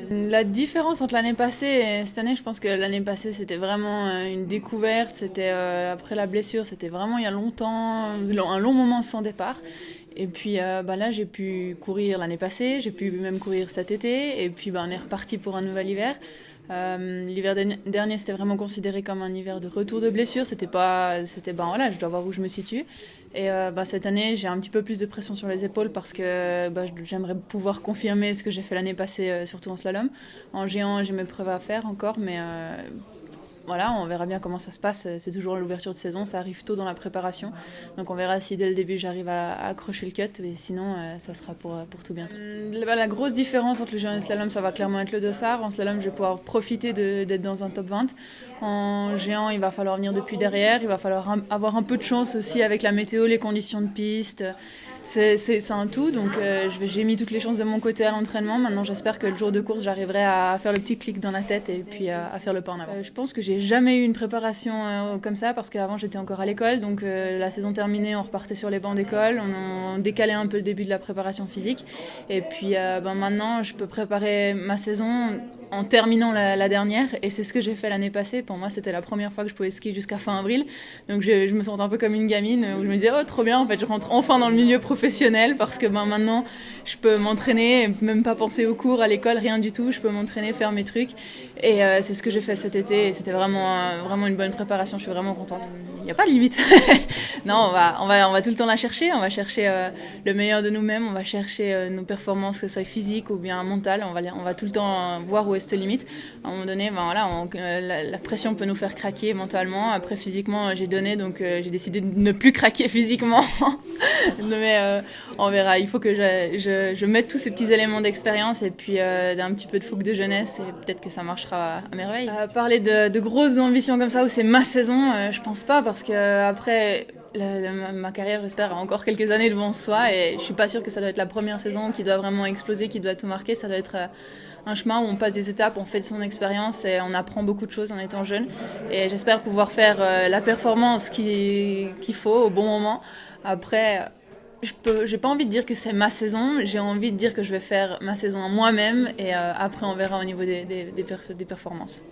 La différence entre l'année passée et cette année, je pense que l'année passée c'était vraiment une découverte, c'était après la blessure, c'était vraiment il y a longtemps, un long moment sans départ. Et puis là j'ai pu courir l'année passée, j'ai pu même courir cet été, et puis on est reparti pour un nouvel hiver. L'hiver dernier c'était vraiment considéré comme un hiver de retour de blessure, c'était voilà, je dois voir où je me situe. Et cette année j'ai un petit peu plus de pression sur les épaules parce que j'aimerais pouvoir confirmer ce que j'ai fait l'année passée, surtout en slalom. En géant j'ai mes preuves à faire encore, mais voilà, on verra bien comment ça se passe. C'est toujours l'ouverture de saison, ça arrive tôt dans la préparation. Donc on verra si dès le début j'arrive à accrocher le cut. Et sinon, ça sera pour tout bientôt. La grosse différence entre le géant et le slalom, ça va clairement être le dossard. En slalom, je vais pouvoir profiter d'être dans un top 20. En géant, il va falloir venir depuis derrière. Il va falloir avoir un peu de chance aussi avec la météo, les conditions de piste. C'est un tout, donc j'ai mis toutes les chances de mon côté à l'entraînement. Maintenant j'espère que le jour de course j'arriverai à faire le petit clic dans la tête et puis à faire le pas en avant. Je pense que j'ai jamais eu une préparation comme ça parce qu'avant j'étais encore à l'école, donc la saison terminée on repartait sur les bancs d'école, on décalait un peu le début de la préparation physique et puis maintenant je peux préparer ma saison en terminant la dernière, et c'est ce que j'ai fait l'année passée. Pour moi c'était la première fois que je pouvais skier jusqu'à fin avril, donc je me sentais un peu comme une gamine où je me disais oh trop bien, en fait je rentre enfin dans le milieu professionnel parce que maintenant je peux m'entraîner, même pas penser aux cours à l'école, rien du tout, je peux m'entraîner, faire mes trucs, et c'est ce que j'ai fait cet été et c'était vraiment une bonne préparation, je suis vraiment contente. Il n'y a pas de limite. Non, on va tout le temps la chercher, on va chercher le meilleur de nous-mêmes, on va chercher nos performances, que ce soit physiques ou bien mentales, on va tout le temps voir où est cette limite. À un moment donné, la pression peut nous faire craquer mentalement. Après, physiquement, j'ai donné, donc j'ai décidé de ne plus craquer physiquement. Mais on verra. Il faut que je mette tous ces petits éléments d'expérience et puis d'un petit peu de fougue de jeunesse, et peut-être que ça marchera à merveille. Parler de grosses ambitions comme ça, où c'est ma saison, je pense pas, parce que après ma carrière, j'espère, a encore quelques années devant soi, et je suis pas sûre que ça doit être la première saison qui doit vraiment exploser, qui doit tout marquer. Ça doit être un chemin où on passe des étapes, on fait de son expérience et on apprend beaucoup de choses en étant jeune. Et j'espère pouvoir faire la performance qu'il faut au bon moment. Après, j'ai pas envie de dire que c'est ma saison, j'ai envie de dire que je vais faire ma saison moi-même, et après on verra au niveau des performances.